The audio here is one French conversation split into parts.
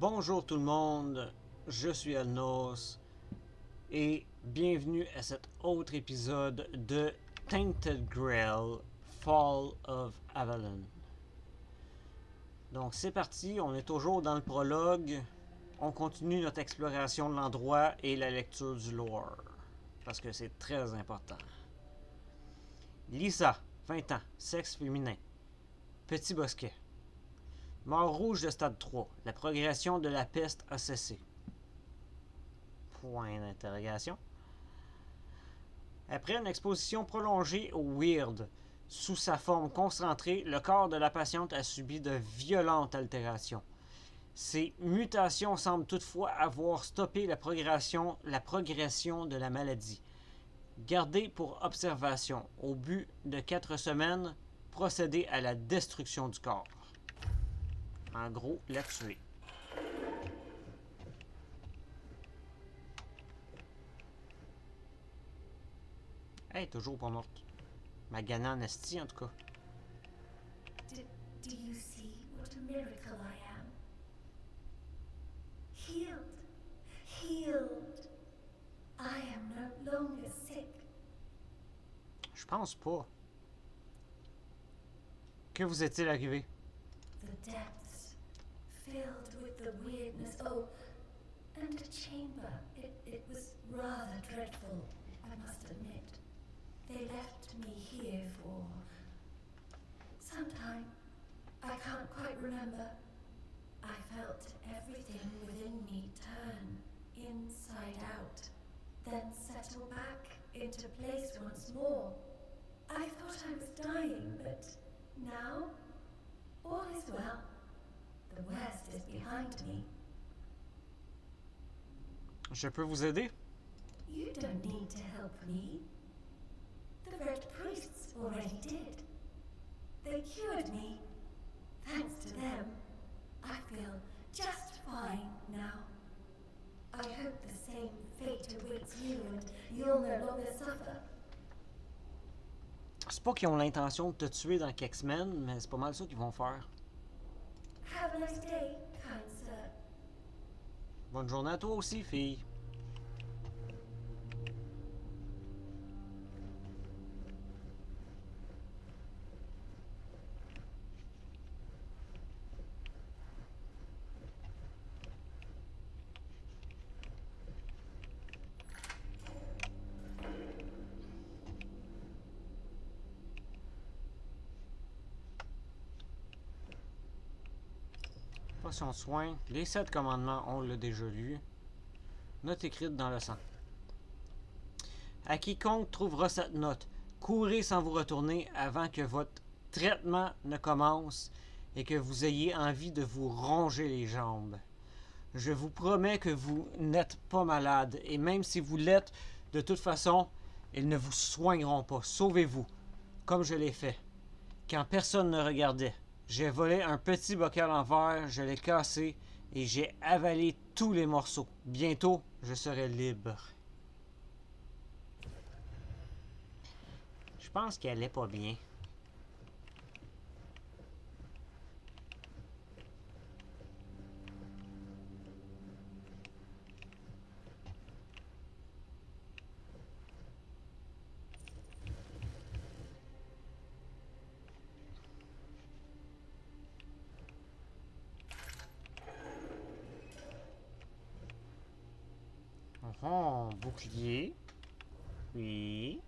Bonjour tout le monde, je suis Alnos et bienvenue à cet autre épisode de Tainted Grail Fall of Avalon. Donc c'est parti, on est toujours dans le prologue, on continue notre exploration de l'endroit et la lecture du lore, parce que c'est très important. Lisa, 20 ans, sexe féminin, petit bosquet. Mort rouge de stade 3. La progression de la peste a cessé. Point d'interrogation. Après une exposition prolongée au weird, sous sa forme concentrée, le corps de la patiente a subi de violentes altérations. Ces mutations semblent toutefois avoir stoppé la progression de la maladie. Gardez pour observation, au but de 4 semaines, procéder à la destruction du corps. En gros, la tuer. Hey, toujours pas morte. Maganée en esti, en tout cas. Do you see what a miracle I am? Healed. Healed. I am no longer sick. Je pense pas. Que vous est-il arrivé? The depths, filled with the weirdness. Oh, and a chamber. It was rather dreadful, I must admit. They left me here for some time. I can't quite remember. I felt everything within me turn inside out, then settle back into place once more. I thought I was dying, but now all is well. The worst is behind me. Je peux vous aider? You don't need to help me. The Red Priests already did. They cured me. Thanks to them, I feel just fine now. I hope the same fate awaits you and you'll no longer suffer. C'est pas qu'ils ont l'intention de te tuer dans quelques semaines, mais c'est pas mal ça qu'ils vont faire. Have a nice day, kind sir. Bonne journée à toi aussi, fille. Potion de soin. Les 7 commandements, on l'a déjà lu. Note écrite dans le sang. À quiconque trouvera cette note, courez sans vous retourner avant que votre traitement ne commence et que vous ayez envie de vous ronger les jambes. Je vous promets que vous n'êtes pas malade, et même si vous l'êtes, de toute façon, ils ne vous soigneront pas. Sauvez-vous, comme je l'ai fait. Quand personne ne regardait, j'ai volé un petit bocal en verre, je l'ai cassé, et j'ai avalé tous les morceaux. Bientôt, je serai libre. Je pense qu'elle est pas bien. Oh, bouclier. Oui.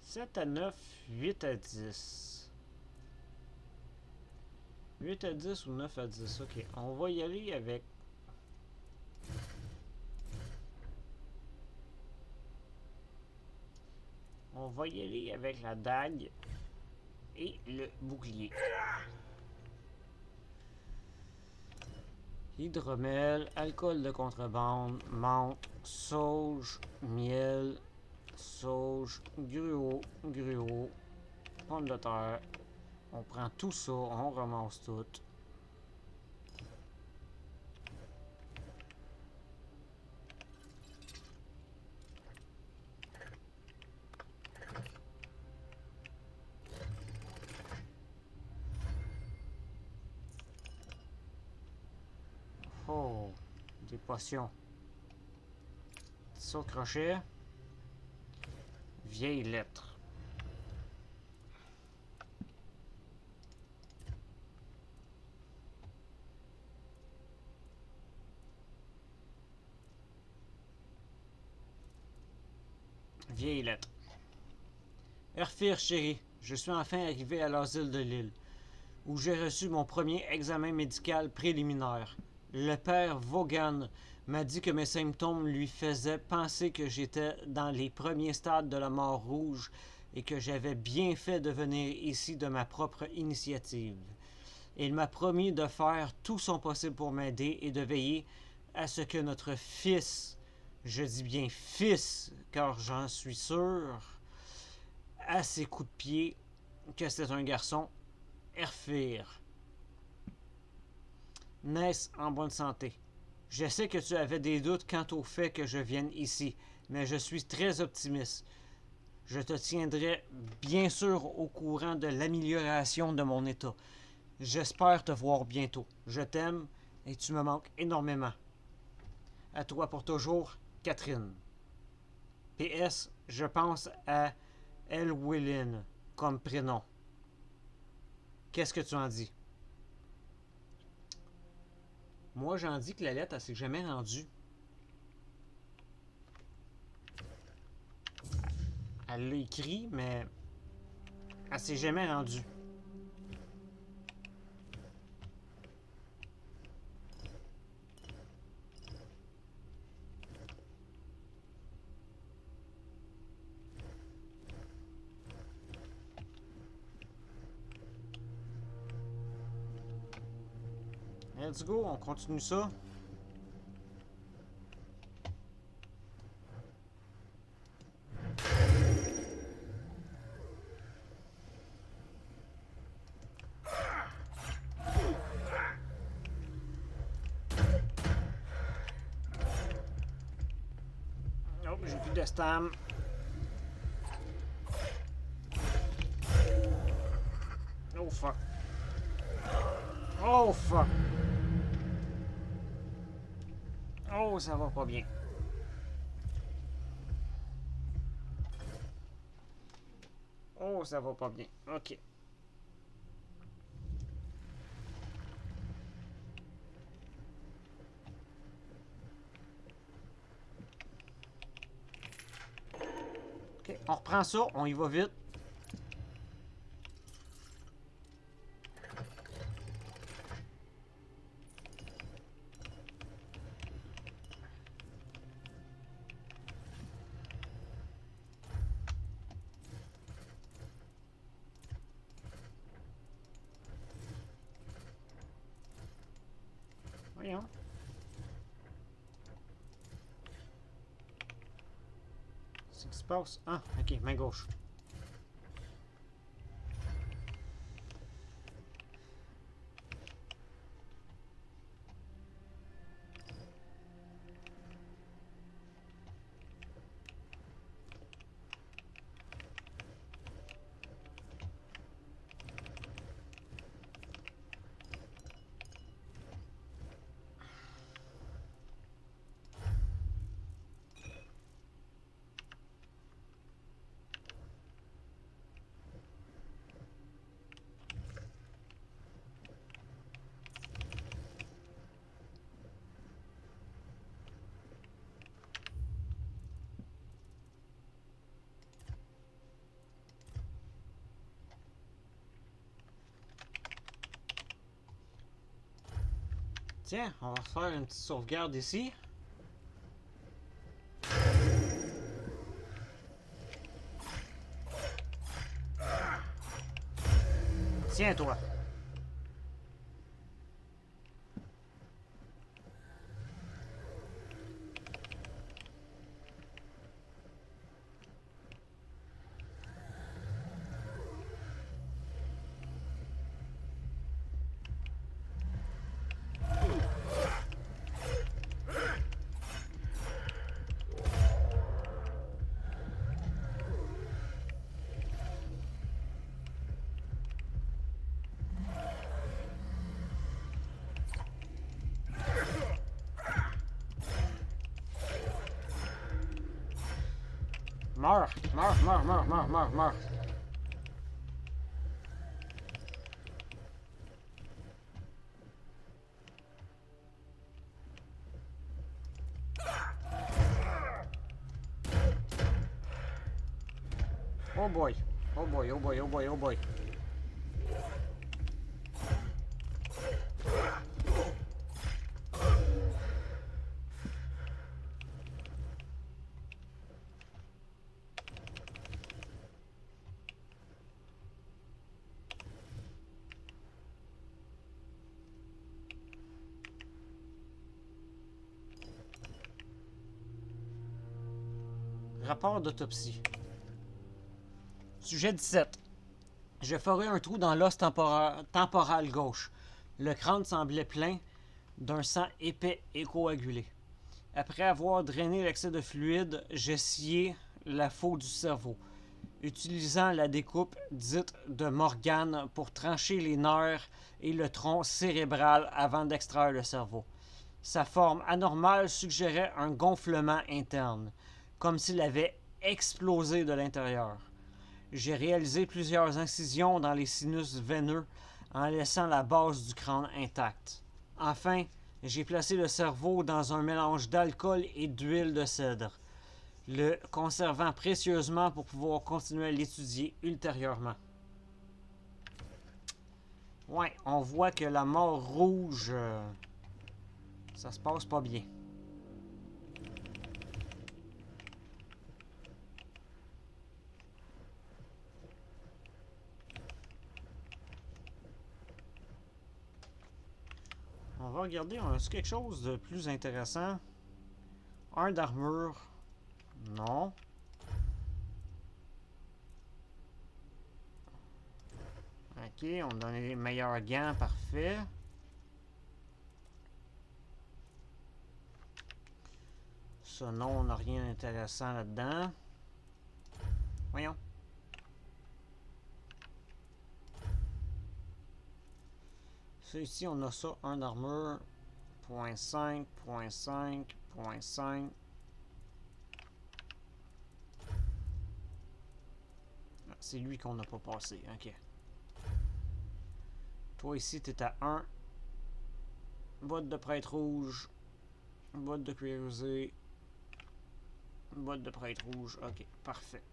7 à 9, 8 à 10. 8 à 10 ou 9 à 10. Ok, on va y aller avec... On va y aller avec la dague et le bouclier. Hydromel, alcool de contrebande, menthe, sauge, miel, sauge, gruau, pomme de terre. On prend tout ça, on ramasse tout. Oh, des potions. Saut crochet. Vieille lettre. Vieille lettre. Erfir, chérie, je suis enfin arrivé à l'asile de l'île, où j'ai reçu mon premier examen médical préliminaire. Le père Vaughan m'a dit que mes symptômes lui faisaient penser que j'étais dans les premiers stades de la mort rouge et que j'avais bien fait de venir ici de ma propre initiative. Il m'a promis de faire tout son possible pour m'aider et de veiller à ce que notre fils, je dis bien fils, car j'en suis sûr, à ses coups de pied, que c'est un garçon, Erfir, naisse en bonne santé. Je sais que tu avais des doutes quant au fait que je vienne ici, mais je suis très optimiste. Je te tiendrai bien sûr au courant de l'amélioration de mon état. J'espère te voir bientôt. Je t'aime et tu me manques énormément. À toi pour toujours, Catherine. PS, je pense à Elwylin comme prénom. Qu'est-ce que tu en dis? Moi, j'en dis que la lettre, elle s'est jamais rendue. Elle l'a écrit, mais elle s'est jamais rendue. Let's go, on continue ça. Oh, j'ai plus de stam. Oh fuck. Oh fuck. Oh, ça va pas bien. Oh, ça va pas bien. Ok. Ok, on reprend ça, on y va vite. Voyons. Qu'est-ce qui se passe? Ah, ok, main gauche. Tiens, on va faire une petite sauvegarde ici. Tiens, toi. Meurs! Meurs, meurs, meurs, meurs, meurs, meurs! Oh boy! Oh boy, oh boy, oh boy, oh boy! Rapport d'autopsie. Sujet 17. Je forais un trou dans l'os temporal gauche. Le crâne semblait plein d'un sang épais et coagulé. Après avoir drainé l'excès de fluide, j'ai scié la faux du cerveau, utilisant la découpe dite de Morgan pour trancher les nerfs et le tronc cérébral avant d'extraire le cerveau. Sa forme anormale suggérait un gonflement interne, comme s'il avait explosé de l'intérieur. J'ai réalisé plusieurs incisions dans les sinus veineux en laissant la base du crâne intacte. Enfin, j'ai placé le cerveau dans un mélange d'alcool et d'huile de cèdre, le conservant précieusement pour pouvoir continuer à l'étudier ultérieurement. Ouais, on voit que la mort rouge, ça se passe pas bien. On va regarder, on a quelque chose de plus intéressant. Un d'armure. Non. Ok, on donne les meilleurs gants, parfait. Ça, non, on n'a rien d'intéressant là-dedans. Voyons. Ça ici, on a ça, un d'armure. .5, .5, .5. Ah, c'est lui qu'on n'a pas passé, ok. Toi ici, t'es à 1. Botte de prêtre rouge. Botte de cuir usé. Botte de prêtre rouge, ok, parfait.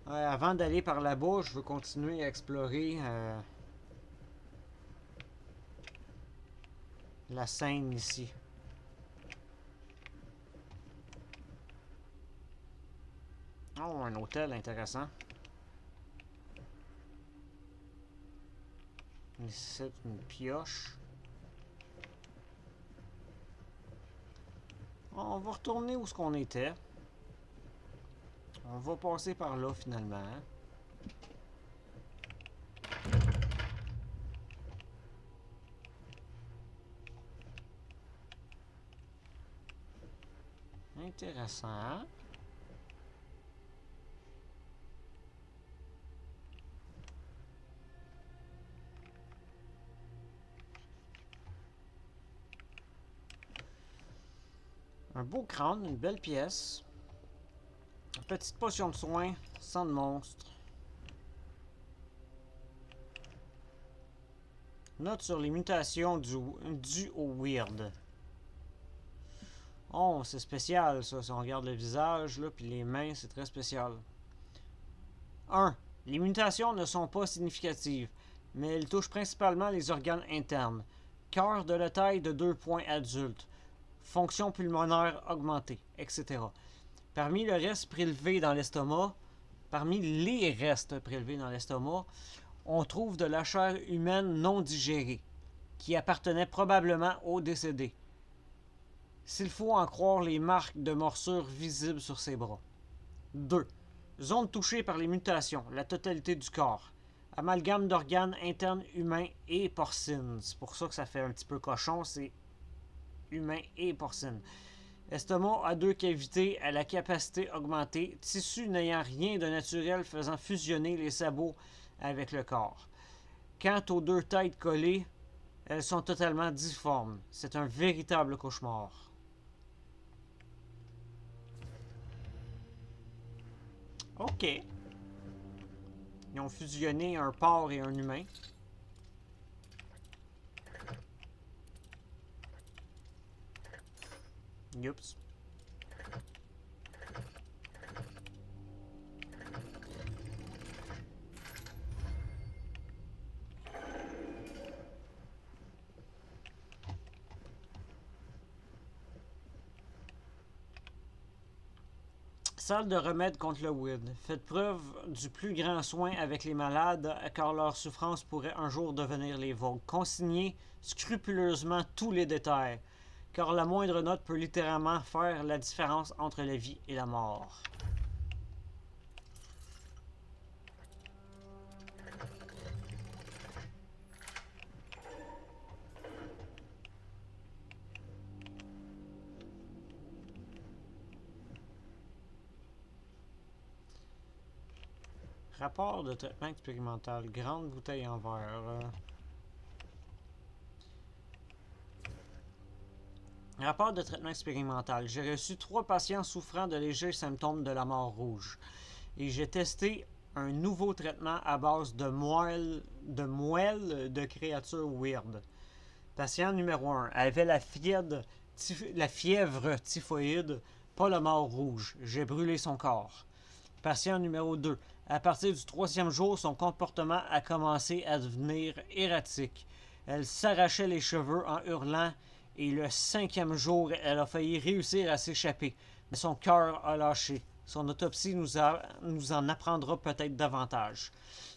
Avant d'aller par là-bas, je veux continuer à explorer la scène ici. Oh, un hôtel intéressant. Ici, une pioche. On va retourner où ce qu'on était. On va passer par là finalement. Intéressant. Un beau crâne, une belle pièce. Une petite potion de soin, sang de monstre. Note sur les mutations dues au weird. Oh, c'est spécial ça, si on regarde le visage, là, puis les mains, c'est très spécial. 1. Les mutations ne sont pas significatives, mais elles touchent principalement les organes internes. Cœur de la taille de 2 points adultes. Fonction pulmonaire augmentée, etc. Parmi les restes prélevés dans l'estomac, on trouve de la chair humaine non digérée, qui appartenait probablement au décédé. S'il faut en croire les marques de morsures visibles sur ses bras. 2. Zone touchée par les mutations, la totalité du corps. Amalgame d'organes internes humains et porcines. C'est pour ça que ça fait un petit peu cochon, c'est humain et porcine. Estomac à 2 cavités à la capacité augmentée. Tissu n'ayant rien de naturel faisant fusionner les sabots avec le corps. Quant aux deux têtes collées, elles sont totalement difformes. C'est un véritable cauchemar. Ok. Ils ont fusionné un porc et un humain. Youps. Salle de remède contre le weird. Faites preuve du plus grand soin avec les malades, car leur souffrance pourrait un jour devenir les vôtres. Consignez scrupuleusement tous les détails, car la moindre note peut littéralement faire la différence entre la vie et la mort. Rapport de traitement expérimental. Grande bouteille en verre. Rapport de traitement expérimental. J'ai reçu 3 patients souffrant de légers symptômes de la mort rouge. Et j'ai testé un nouveau traitement à base de moelle de créatures weird. Patient numéro 1 avait la fièvre typhoïde, pas la mort rouge. J'ai brûlé son corps. Patient numéro 2. À partir du 3e jour, son comportement a commencé à devenir erratique. Elle s'arrachait les cheveux en hurlant et le 5e jour, elle a failli réussir à s'échapper. Mais son cœur a lâché. Son autopsie nous en apprendra peut-être davantage.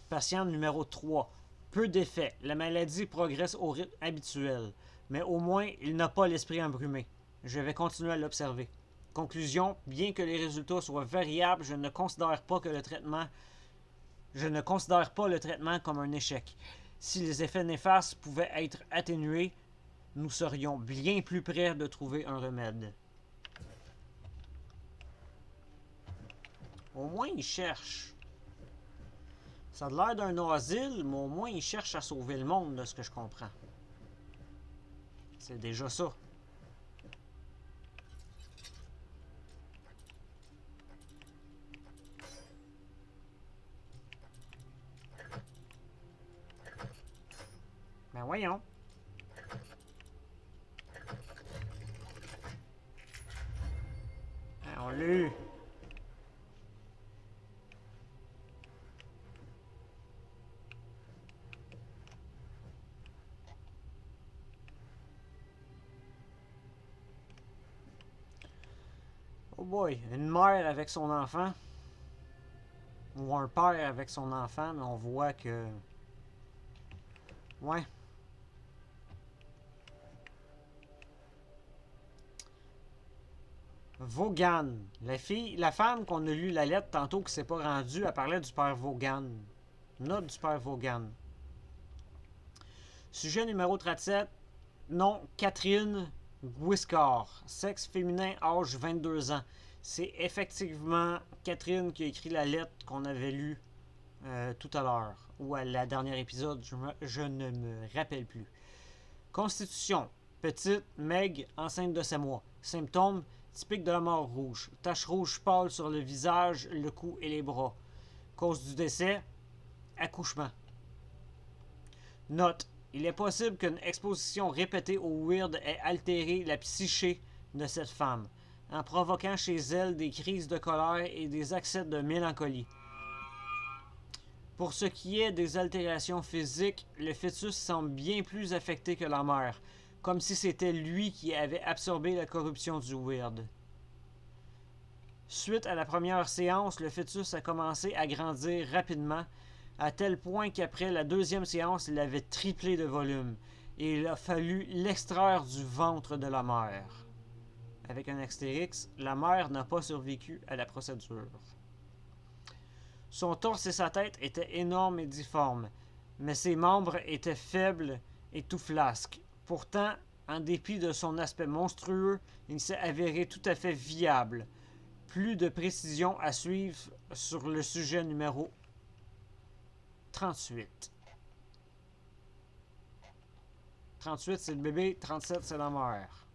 Patient numéro 3. Peu d'effets. La maladie progresse au rythme habituel. Mais au moins, il n'a pas l'esprit embrumé. Je vais continuer à l'observer. Conclusion, bien que les résultats soient variables, je ne considère pas le traitement comme un échec. Si les effets néfastes pouvaient être atténués, nous serions bien plus près de trouver un remède. Au moins, ils cherchent. Ça a l'air d'un asile, mais au moins, ils cherchent à sauver le monde, de ce que je comprends. C'est déjà ça. Ben voyons. Ah, on l'a eu. Oh boy, une mère avec son enfant. Ou un père avec son enfant, mais on voit que... Ouais. Vaughan. La femme qu'on a lu la lettre tantôt qui s'est pas rendue, elle parlait du père Vaughan. Note du père Vaughan. Sujet numéro 37. Nom, Catherine Guiscard. Sexe féminin, âge 22 ans. C'est effectivement Catherine qui a écrit la lettre qu'on avait lue tout à l'heure. Ou à la dernière épisode, je ne me rappelle plus. Constitution. Petite, maigre, enceinte de 7 mois. Symptômes, typiques de la mort rouge. Taches rouges pâles sur le visage, le cou et les bras. Cause du décès, accouchement. Note. Il est possible qu'une exposition répétée au weird ait altéré la psyché de cette femme, en provoquant chez elle des crises de colère et des accès de mélancolie. Pour ce qui est des altérations physiques, le fœtus semble bien plus affecté que la mère, comme si c'était lui qui avait absorbé la corruption du weird. Suite à la première séance, le fœtus a commencé à grandir rapidement, à tel point qu'après la 2e séance, il avait triplé de volume, et il a fallu l'extraire du ventre de la mère. Avec un astérix, la mère n'a pas survécu à la procédure. Son torse et sa tête étaient énormes et difformes, mais ses membres étaient faibles et tout flasques. Pourtant, en dépit de son aspect monstrueux, il s'est avéré tout à fait viable. Plus de précisions à suivre sur le sujet numéro 38. 38, c'est le bébé. 37, c'est la mère.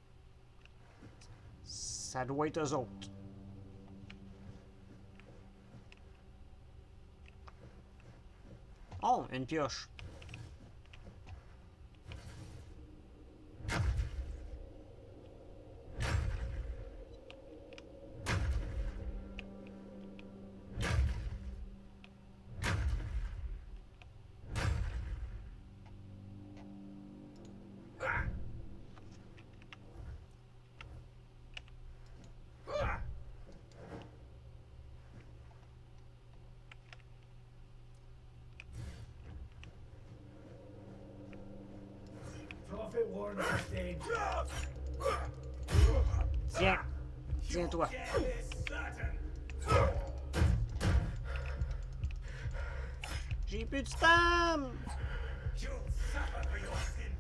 Ça doit être eux autres. Oh, une pioche. Prophet warned us danger. Tiens. Tiens-toi. Death is certain. J'ai plus de stam! You'll suffer for your sins.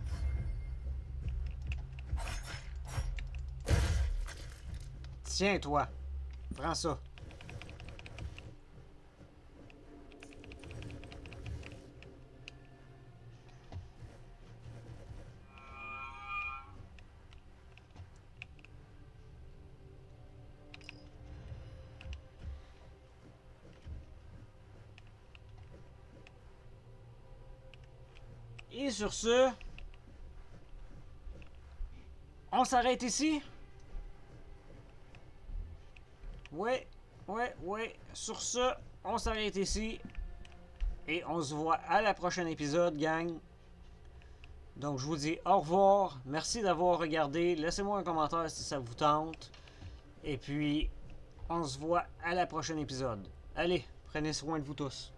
Tiens-toi. Prends ça. Et sur ce, on s'arrête ici? Ouais. Sur ce, on s'arrête ici. Et on se voit à la prochaine épisode, gang. Donc, je vous dis au revoir. Merci d'avoir regardé. Laissez-moi un commentaire si ça vous tente. Et puis, on se voit à la prochaine épisode. Allez, prenez soin de vous tous.